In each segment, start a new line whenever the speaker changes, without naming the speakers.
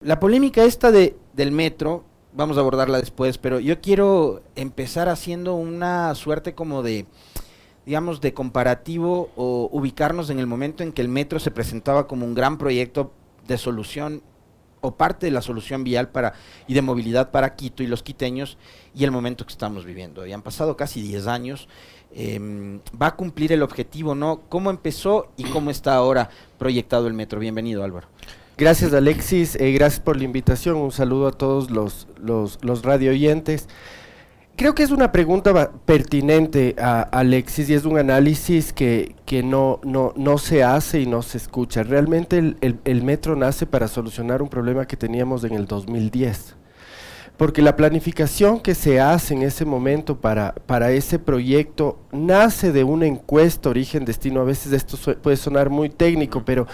La polémica del metro, vamos a abordarla después, pero yo quiero empezar haciendo una suerte como de, digamos, de comparativo o ubicarnos en el momento en que el metro se presentaba como un gran proyecto de solución o parte de la solución vial y de movilidad para Quito y los quiteños, y el momento que estamos viviendo. Y han pasado casi 10 años, va a cumplir el objetivo, ¿no? ¿Cómo empezó y cómo está ahora proyectado el metro? Bienvenido, Álvaro.
Gracias, Alexis, gracias por la invitación, un saludo a todos los radio oyentes. Creo que es una pregunta pertinente, Alexis, y es un análisis que no se hace y no se escucha. Realmente el metro nace para solucionar un problema que teníamos en el 2010, porque la planificación que se hace en ese momento para ese proyecto nace de una encuesta origen-destino. A veces esto puede sonar muy técnico, pero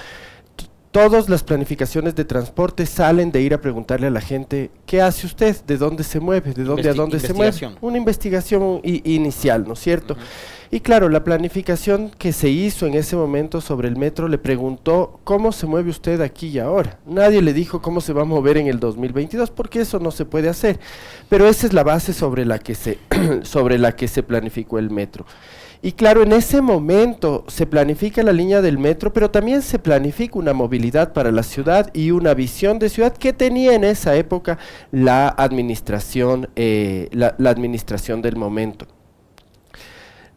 todas las planificaciones de transporte salen de ir a preguntarle a la gente, ¿qué hace usted? ¿De dónde se mueve? ¿De dónde a dónde se mueve? Una investigación inicial, ¿no es cierto? Y claro, la planificación que se hizo en ese momento sobre el metro le preguntó, ¿cómo se mueve usted aquí y ahora? Nadie le dijo cómo se va a mover en el 2022, porque eso no se puede hacer. Pero esa es la base sobre la que se planificó el metro. Y claro, en ese momento se planifica la línea del metro, pero también se planifica una movilidad para la ciudad y una visión de ciudad que tenía en esa época la administración del momento.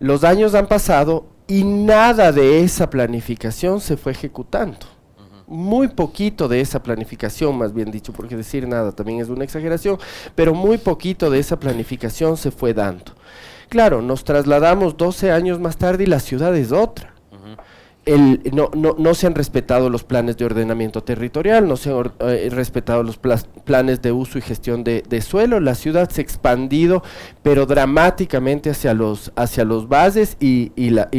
Los años han pasado y nada de esa planificación se fue ejecutando. Muy poquito de esa planificación, más bien dicho, porque decir nada también es una exageración, pero muy poquito de esa planificación se fue dando. Claro, nos trasladamos 12 años más tarde y la ciudad es otra. No se han respetado los planes de ordenamiento territorial, no se han respetado los planes de uso y gestión de suelo. La ciudad se ha expandido, pero dramáticamente hacia los valles y la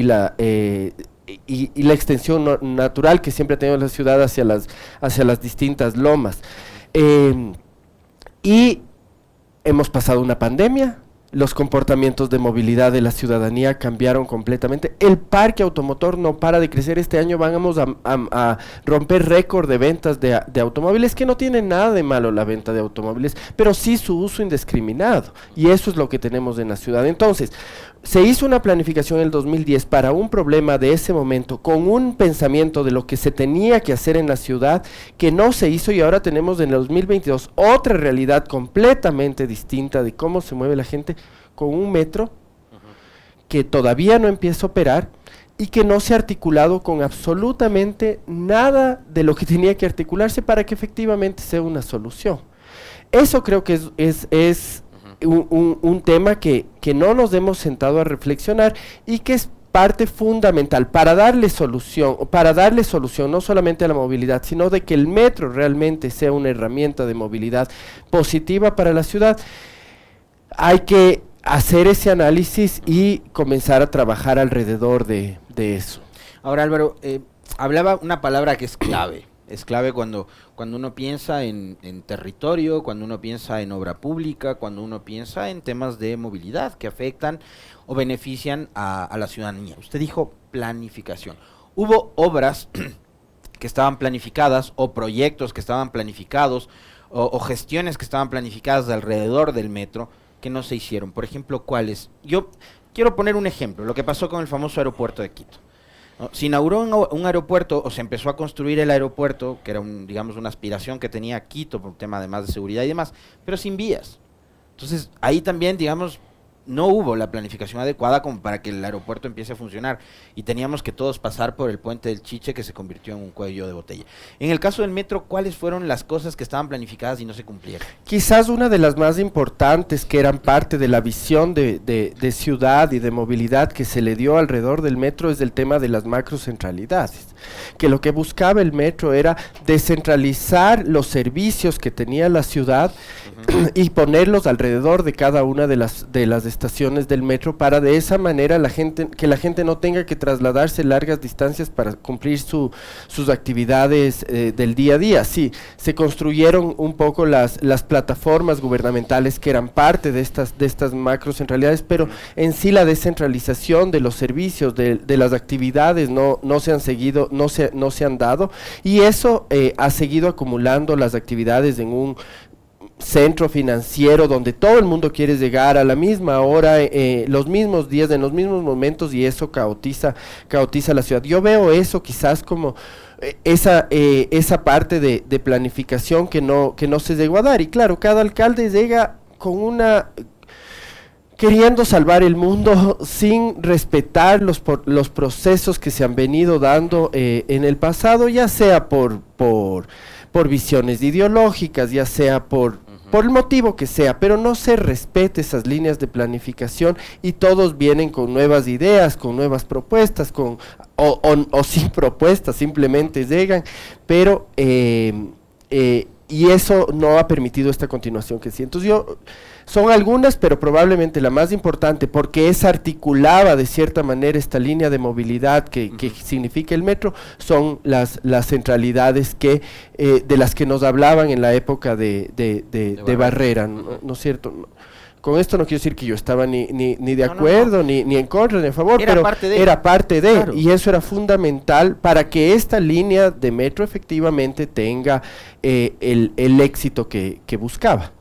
extensión natural que siempre ha tenido la ciudad hacia las distintas lomas. Y hemos pasado una pandemia. Los comportamientos de movilidad de la ciudadanía cambiaron completamente. El parque automotor no para de crecer. Este año vamos a romper récord de ventas de automóviles, que no tiene nada de malo la venta de automóviles, pero sí su uso indiscriminado. Y eso es lo que tenemos en la ciudad. Entonces, se hizo una planificación en el 2010 para un problema de ese momento, con un pensamiento de lo que se tenía que hacer en la ciudad, que no se hizo, y ahora tenemos en el 2022 otra realidad completamente distinta de cómo se mueve la gente, con un metro que todavía no empieza a operar y que no se ha articulado con absolutamente nada de lo que tenía que articularse para que efectivamente sea una solución. Eso creo que es un tema que no nos hemos sentado a reflexionar y que es parte fundamental para darle solución no solamente a la movilidad, sino de que el metro realmente sea una herramienta de movilidad positiva para la ciudad. Hay que hacer ese análisis y comenzar a trabajar alrededor de eso.
Ahora, Álvaro, hablaba una palabra que es clave. Es clave cuando uno piensa en territorio, cuando uno piensa en obra pública, cuando uno piensa en temas de movilidad que afectan o benefician a la ciudadanía. Usted dijo planificación. Hubo obras que estaban planificadas o proyectos que estaban planificados o gestiones que estaban planificadas alrededor del metro que no se hicieron. Por ejemplo, ¿cuáles? Yo quiero poner un ejemplo, lo que pasó con el famoso aeropuerto de Quito. ¿No? Se inauguró un aeropuerto o se empezó a construir el aeropuerto, que era digamos una aspiración que tenía Quito por un tema además de seguridad y demás, pero sin vías. Entonces ahí también, digamos, no hubo la planificación adecuada como para que el aeropuerto empiece a funcionar y teníamos que todos pasar por el puente del Chiche, que se convirtió en un cuello de botella. En el caso del metro, ¿cuáles fueron las cosas que estaban planificadas y no se cumplieron?
Quizás una de las más importantes, que eran parte de la visión de ciudad y de movilidad que se le dio alrededor del metro, es el tema de las macrocentralidades, que lo que buscaba el metro era descentralizar los servicios que tenía la ciudad y ponerlos alrededor de cada una de las estaciones estaciones del metro para de esa manera que la gente no tenga que trasladarse largas distancias para cumplir sus actividades del día a día. Sí, se construyeron un poco las plataformas gubernamentales que eran parte de estas macrocentralidades, pero en sí la descentralización de los servicios, de las actividades no se han seguido, no se han dado, y eso ha seguido acumulando las actividades en un centro financiero donde todo el mundo quiere llegar a la misma hora, los mismos días, en los mismos momentos, y eso caotiza la ciudad. Yo veo eso quizás como esa parte de planificación que no se llegó a dar, y claro, cada alcalde llega con queriendo salvar el mundo sin respetar los procesos que se han venido dando en el pasado, ya sea por visiones ideológicas, ya sea por el motivo que sea, pero no se respete esas líneas de planificación, y todos vienen con nuevas ideas, con nuevas propuestas, o sin propuestas, simplemente llegan, pero y eso no ha permitido esta continuación que sí. Entonces son algunas, pero probablemente la más importante, porque es articulada de cierta manera esta línea de movilidad que significa el metro, son las centralidades de las que nos hablaban en la época de Barrera, ¿no es cierto? Con esto no quiero decir que yo estaba ni de acuerdo, ni en contra, ni a favor, pero era parte de, claro. Y eso era fundamental para que esta línea de metro efectivamente tenga el éxito que buscaba.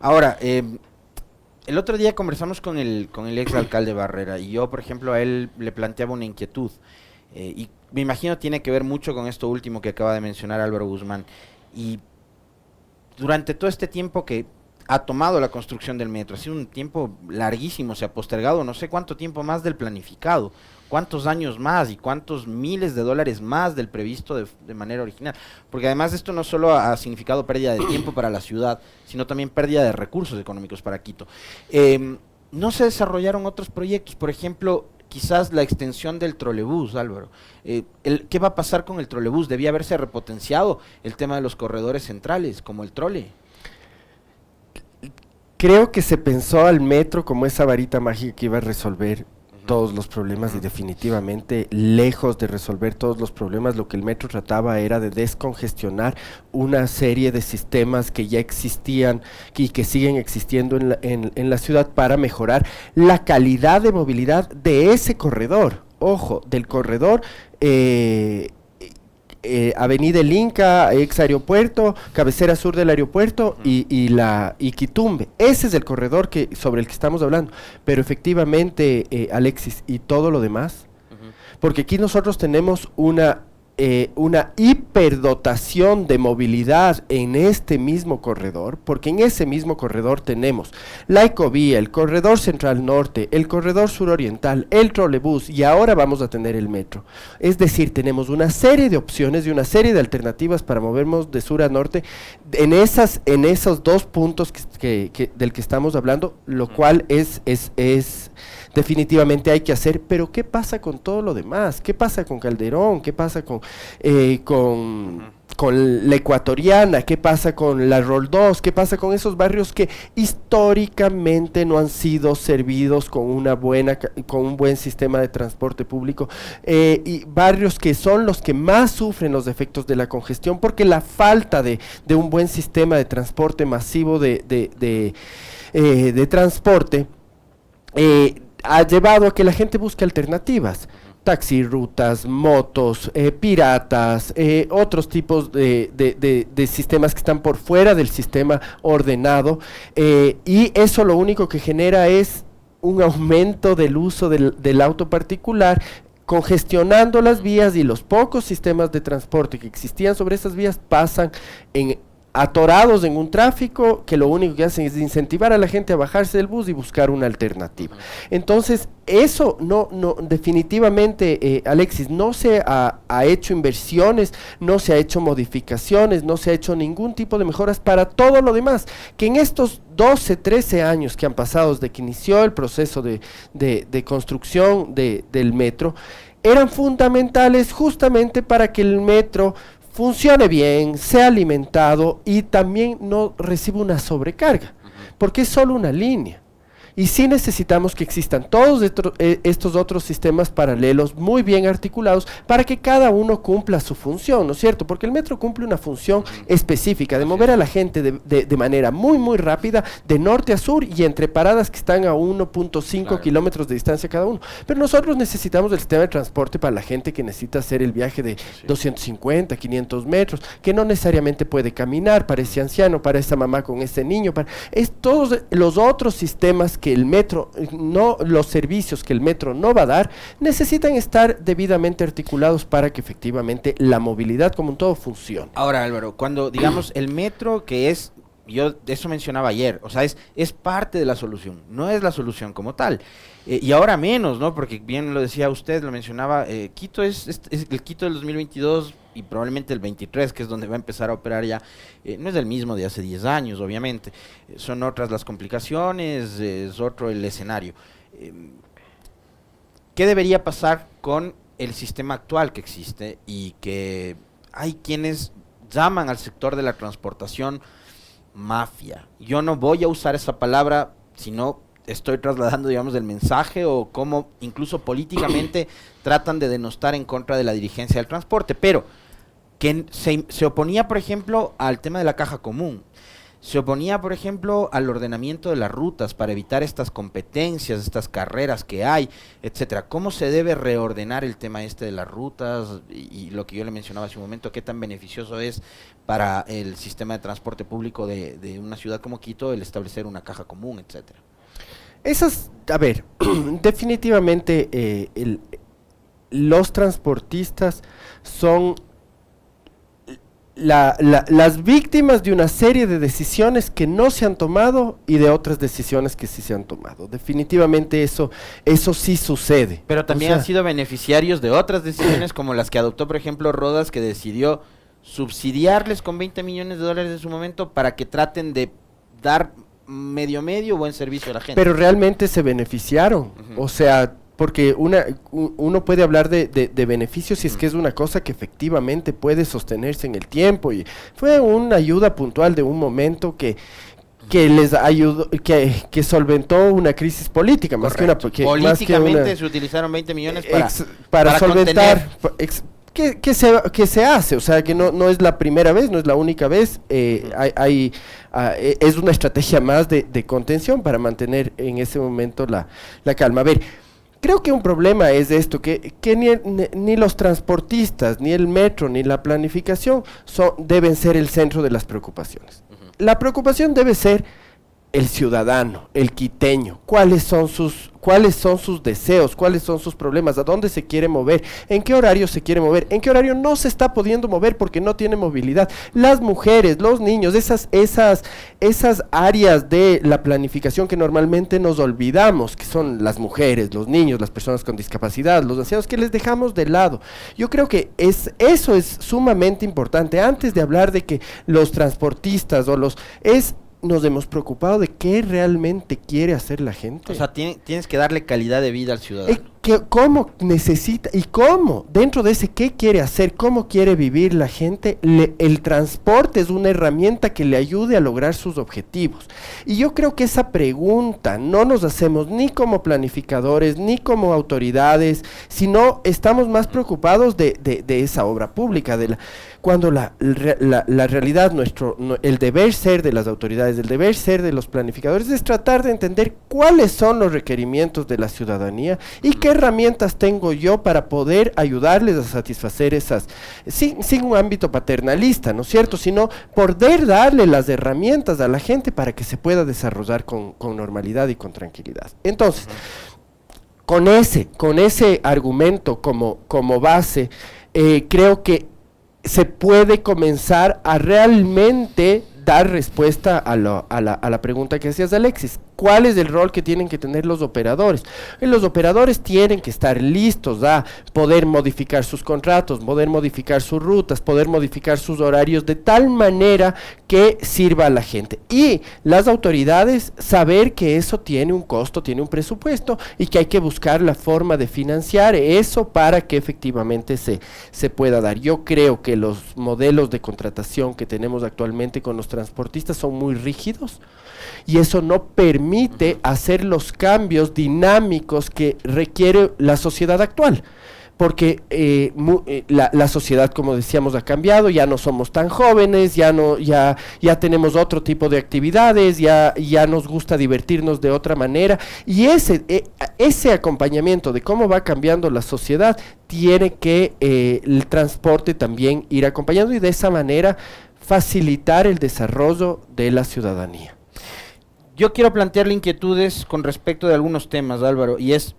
Ahora, el otro día conversamos con el exalcalde Barrera, y yo, por ejemplo, a él le planteaba una inquietud, y me imagino tiene que ver mucho con esto último que acaba de mencionar Álvaro Guzmán. Y durante todo este tiempo que ha tomado la construcción del metro, ha sido un tiempo larguísimo, se ha postergado no sé cuánto tiempo más del planificado, cuántos años más y cuántos miles de dólares más del previsto de manera original, porque además esto no solo ha significado pérdida de tiempo para la ciudad, sino también pérdida de recursos económicos para Quito. No se desarrollaron otros proyectos, por ejemplo, quizás la extensión del trolebús, Álvaro. ¿Qué va a pasar con el trolebús? Debía haberse repotenciado el tema de los corredores centrales, como el trole.
Creo que se pensó al metro como esa varita mágica que iba a resolver todos los problemas, y definitivamente lejos de resolver todos los problemas, lo que el metro trataba era de descongestionar una serie de sistemas que ya existían y que siguen existiendo en la ciudad para mejorar la calidad de movilidad de ese corredor. Ojo, del corredor Avenida El Inca, ex aeropuerto, cabecera sur del aeropuerto y Quitumbe. Ese es el corredor sobre el que estamos hablando. Pero efectivamente, Alexis, y todo lo demás, porque aquí nosotros tenemos una hiperdotación de movilidad en este mismo corredor, porque en ese mismo corredor tenemos la ecovía, el corredor central norte, el corredor suroriental, el trolebús, y ahora vamos a tener el metro. Es decir, tenemos una serie de opciones y una serie de alternativas para movernos de sur a norte en esos dos puntos del que estamos hablando, lo cual es definitivamente hay que hacer. Pero ¿qué pasa con todo lo demás? ¿Qué pasa con Calderón? ¿Qué pasa con la Ecuatoriana? ¿Qué pasa con la Roldós? ¿Qué pasa con esos barrios que históricamente no han sido servidos con un buen sistema de transporte público? Y barrios que son los que más sufren los efectos de la congestión, porque la falta de un buen sistema de transporte masivo de transporte ha llevado a que la gente busque alternativas, taxirutas, motos, piratas, otros tipos de sistemas que están por fuera del sistema ordenado, y eso lo único que genera es un aumento del uso del auto particular, congestionando las vías, y los pocos sistemas de transporte que existían sobre esas vías pasan atorados en un tráfico que lo único que hacen es incentivar a la gente a bajarse del bus y buscar una alternativa. Entonces, eso definitivamente, Alexis, no se ha hecho inversiones, no se ha hecho modificaciones, no se ha hecho ningún tipo de mejoras para todo lo demás, que en estos 12, 13 años que han pasado desde que inició el proceso de construcción del metro, eran fundamentales justamente para que el metro funcione bien, sea alimentado y también no reciba una sobrecarga, porque es solo una línea. Y sí necesitamos que existan todos estos otros sistemas paralelos muy bien articulados para que cada uno cumpla su función, ¿no es cierto? Porque el metro cumple una función específica de mover a la gente de manera muy, muy rápida, de norte a sur y entre paradas que están a 1.5 kilómetros de distancia cada uno. Pero nosotros necesitamos el sistema de transporte para la gente que necesita hacer el viaje de 250, 500 metros, que no necesariamente puede caminar, para ese anciano, para esa mamá con ese niño, es todos los otros sistemas que el metro, no los servicios que el metro no va a dar, necesitan estar debidamente articulados para que efectivamente la movilidad como un todo funcione.
Ahora, Álvaro, cuando digamos el metro, que es, yo de eso mencionaba ayer, o sea, es parte de la solución, no es la solución como tal. Y ahora menos, ¿no? Porque bien lo decía usted, lo mencionaba, Quito es el Quito del 2022 y probablemente el 23, que es donde va a empezar a operar ya, no es el mismo de hace 10 años, obviamente. Son otras las complicaciones, es otro el escenario. ¿Qué debería pasar con el sistema actual que existe y que hay quienes llaman al sector de la transportación mafia? Yo no voy a usar esa palabra, sino estoy trasladando, digamos, el mensaje o cómo incluso políticamente tratan de denostar en contra de la dirigencia del transporte, pero que se oponía, por ejemplo, al tema de la caja común, se oponía, por ejemplo, al ordenamiento de las rutas para evitar estas competencias, estas carreras que hay, etcétera. ¿Cómo se debe reordenar el tema este de las rutas y lo que yo le mencionaba hace un momento, qué tan beneficioso es para el sistema de transporte público de una ciudad como Quito el establecer una caja común, etcétera?
A ver, definitivamente los transportistas son las víctimas de una serie de decisiones que no se han tomado y de otras decisiones que sí se han tomado. Definitivamente eso sí sucede.
Pero también han sido beneficiarios de otras decisiones como las que adoptó, por ejemplo, Rodas, que decidió subsidiarles con $20 millones en su momento para que traten de dar medio buen servicio a la gente.
Pero realmente se beneficiaron, o sea, porque uno puede hablar de beneficios si es que es una cosa que efectivamente puede sostenerse en el tiempo, y fue una ayuda puntual de un momento que les ayudó, que solventó una crisis política, más que una...
Políticamente se utilizaron 20 millones
para solventar... Que se hace, o sea, que no es la primera vez, no es la única vez, es una estrategia más de contención para mantener en ese momento la calma. A ver, creo que un problema es esto, que ni los transportistas, ni el metro, ni la planificación deben ser el centro de las preocupaciones. La preocupación debe ser el ciudadano, el quiteño, cuáles son sus deseos, cuáles son sus problemas, a dónde se quiere mover, en qué horario se quiere mover, en qué horario no se está pudiendo mover porque no tiene movilidad. Las mujeres, los niños, esas áreas de la planificación que normalmente nos olvidamos, que son las mujeres, los niños, las personas con discapacidad, los ancianos, que les dejamos de lado. Yo creo que eso es sumamente importante. Antes de hablar de que los transportistas nos hemos preocupado de qué realmente quiere hacer la gente.
O sea, tienes que darle calidad de vida al ciudadano.
¿Cómo necesita y cómo? Dentro de ese qué quiere hacer, cómo quiere vivir la gente, el transporte es una herramienta que le ayude a lograr sus objetivos. Y yo creo que esa pregunta no nos hacemos ni como planificadores, ni como autoridades, sino estamos más preocupados de esa obra pública, cuando la realidad, el deber ser de las autoridades, el deber ser de los planificadores es tratar de entender cuáles son los requerimientos de la ciudadanía y qué herramientas tengo yo para poder ayudarles a satisfacer sin un ámbito paternalista, ¿no es cierto? Sino poder darle las herramientas a la gente para que se pueda desarrollar con normalidad y con tranquilidad. Entonces, con ese argumento como base, creo que se puede comenzar a realmente dar respuesta a la pregunta que hacías, Alexis. ¿Cuál es el rol que tienen que tener los operadores? Los operadores tienen que estar listos a poder modificar sus contratos, poder modificar sus rutas, poder modificar sus horarios de tal manera que sirva a la gente. Y las autoridades saber que eso tiene un costo, tiene un presupuesto y que hay que buscar la forma de financiar eso para que efectivamente se pueda dar. Yo creo que los modelos de contratación que tenemos actualmente con los transportistas son muy rígidos y eso no permite hacer los cambios dinámicos que requiere la sociedad actual. Porque la sociedad, como decíamos, ha cambiado, ya no somos tan jóvenes, ya tenemos otro tipo de actividades, ya nos gusta divertirnos de otra manera, y ese acompañamiento de cómo va cambiando la sociedad tiene que el transporte también ir acompañando y de esa manera facilitar el desarrollo de la ciudadanía.
Yo quiero plantearle inquietudes con respecto de algunos temas, Álvaro, y es...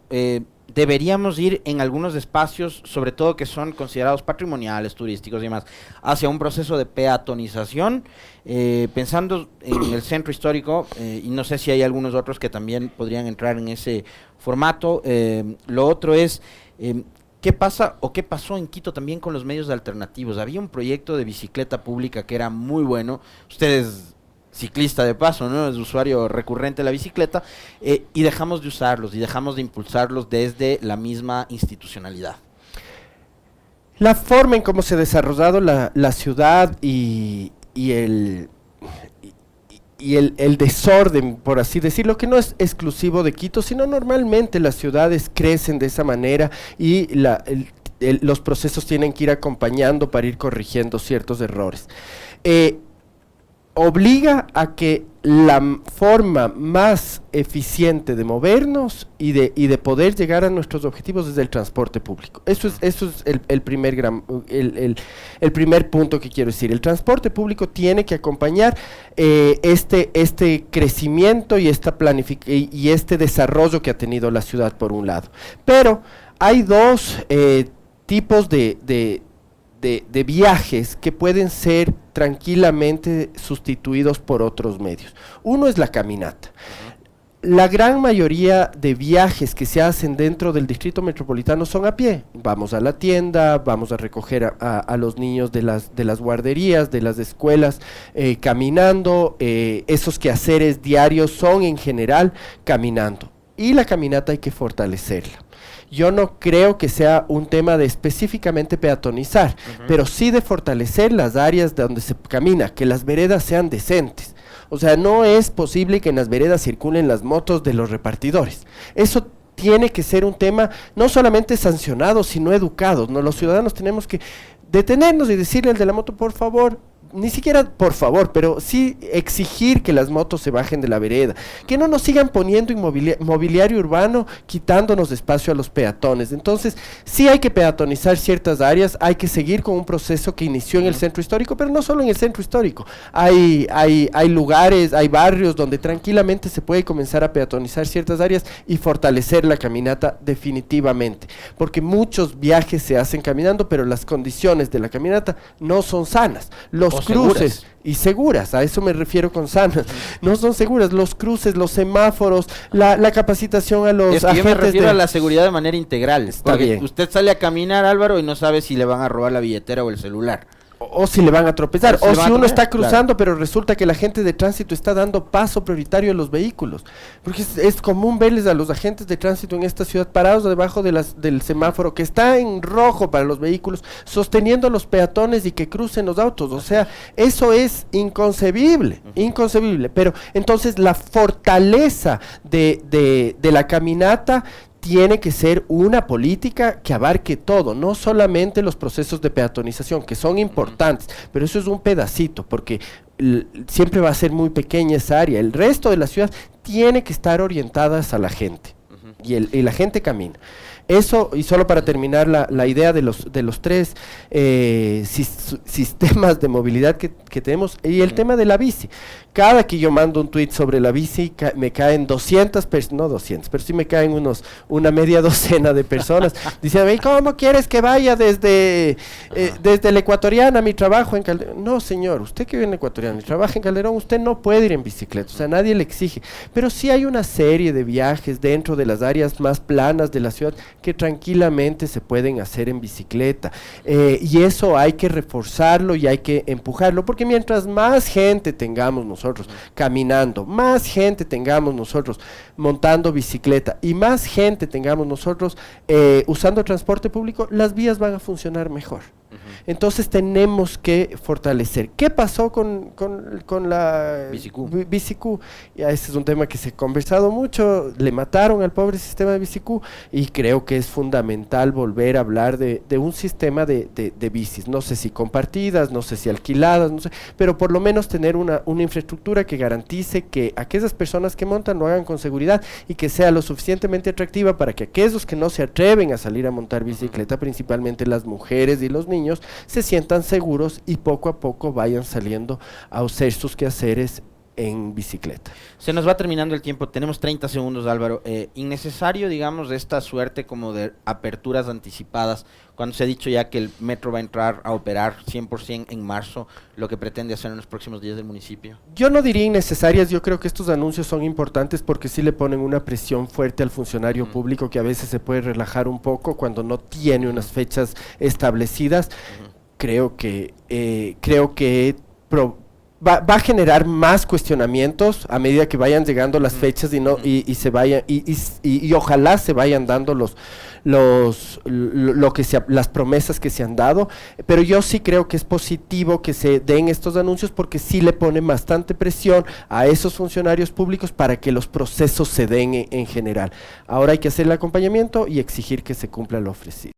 deberíamos ir en algunos espacios, sobre todo que son considerados patrimoniales, turísticos y demás, hacia un proceso de peatonización, pensando en el centro histórico, y no sé si hay algunos otros que también podrían entrar en ese formato. Lo otro es, ¿qué pasa o qué pasó en Quito también con los medios alternativos? Había un proyecto de bicicleta pública que era muy bueno, ustedes... ciclista de paso, ¿no? Es usuario recurrente de la bicicleta, y dejamos de usarlos y dejamos de impulsarlos desde la misma institucionalidad.
La forma en cómo se ha desarrollado la ciudad y el desorden, por así decirlo, que no es exclusivo de Quito, sino normalmente las ciudades crecen de esa manera y los procesos tienen que ir acompañando para ir corrigiendo ciertos errores. Obliga a que la forma más eficiente de movernos y de poder llegar a nuestros objetivos es el transporte público. Eso es el primer punto que quiero decir. El transporte público tiene que acompañar este crecimiento y este desarrollo que ha tenido la ciudad por un lado. Pero hay dos tipos de viajes que pueden ser tranquilamente sustituidos por otros medios. Uno es la caminata. La gran mayoría de viajes que se hacen dentro del distrito metropolitano son a pie. Vamos a la tienda, vamos a recoger a los niños de las guarderías, de las escuelas, caminando. Esos quehaceres diarios son en general caminando. Y la caminata hay que fortalecerla. Yo no creo que sea un tema de específicamente peatonizar, pero sí de fortalecer las áreas donde se camina, que las veredas sean decentes. O sea, no es posible que en las veredas circulen las motos de los repartidores. Eso tiene que ser un tema no solamente sancionado, sino educado, ¿no? Los ciudadanos tenemos que detenernos y decirle al de la moto, por favor, ni siquiera por favor, pero sí exigir que las motos se bajen de la vereda, que no nos sigan poniendo mobiliario urbano, quitándonos espacio a los peatones. Entonces, sí hay que peatonizar ciertas áreas, hay que seguir con un proceso que inició en el centro histórico, pero no solo en el centro histórico. Hay lugares, hay barrios donde tranquilamente se puede comenzar a peatonizar ciertas áreas y fortalecer la caminata definitivamente, porque muchos viajes se hacen caminando, pero las condiciones de la caminata no son sanas. Los cruces seguras. Y seguras, a eso me refiero con sanas, no son seguras, los cruces, los semáforos, la capacitación a los agentes. Yo me
refiero a la seguridad de manera integral.
Está bien.
Usted sale a caminar, Álvaro, y no sabe si le van a robar la billetera o el celular.
O si le van a tropezar, o si uno está cruzando, claro, pero resulta que la gente de tránsito está dando paso prioritario a los vehículos, porque es común verles a los agentes de tránsito en esta ciudad parados debajo del semáforo que está en rojo para los vehículos, sosteniendo a los peatones y que crucen los autos. O sea, eso es inconcebible, pero entonces la fortaleza de la caminata tiene que ser una política que abarque todo, no solamente los procesos de peatonización, que son importantes, pero eso es un pedacito, porque siempre va a ser muy pequeña esa área. El resto de la ciudad tiene que estar orientadas a la gente, y la gente camina. Eso, y solo para terminar la idea de los tres sistemas de movilidad que tenemos, y el tema de la bici. Cada que yo mando un tweet sobre la bici, me caen 200 personas, no 200, pero sí me caen una media docena de personas, diciendo, ¿cómo quieres que vaya desde la Ecuatoriana a mi trabajo en Calderón? No, señor, usted que vive en la Ecuatoriana y trabaja en Calderón, usted no puede ir en bicicleta, o sea, nadie le exige. Pero sí hay una serie de viajes dentro de las áreas más planas de la ciudad que tranquilamente se pueden hacer en bicicleta, y eso hay que reforzarlo y hay que empujarlo, porque mientras más gente tengamos nosotros caminando, más gente tengamos nosotros montando bicicleta y más gente tengamos nosotros usando transporte público, las vías van a funcionar mejor. Entonces tenemos que fortalecer. ¿Qué pasó con la BCQ? Ya ese es un tema que se ha conversado mucho, le mataron al pobre sistema de BCQ y creo que es fundamental volver a hablar de un sistema de bicis, no sé si compartidas, no sé si alquiladas, no sé, pero por lo menos tener una infraestructura que garantice que aquellas personas que montan lo hagan con seguridad y que sea lo suficientemente atractiva para que aquellos que no se atreven a salir a montar bicicleta, principalmente las mujeres y los niños, se sientan seguros y poco a poco vayan saliendo a hacer sus quehaceres en bicicleta.
Se nos va terminando el tiempo, tenemos 30 segundos, Álvaro. Innecesario, digamos, esta suerte como de aperturas anticipadas, cuando se ha dicho ya que el metro va a entrar a operar 100% en marzo, lo que pretende hacer en los próximos días del municipio.
Yo no diría innecesarias, yo creo que estos anuncios son importantes porque sí le ponen una presión fuerte al funcionario público que a veces se puede relajar un poco cuando no tiene unas fechas establecidas. Creo que va a generar más cuestionamientos a medida que vayan llegando las fechas y se vayan y ojalá se vayan dando las promesas que se han dado, pero yo sí creo que es positivo que se den estos anuncios porque sí le ponen bastante presión a esos funcionarios públicos para que los procesos se den en general. Ahora hay que hacer el acompañamiento y exigir que se cumpla lo ofrecido.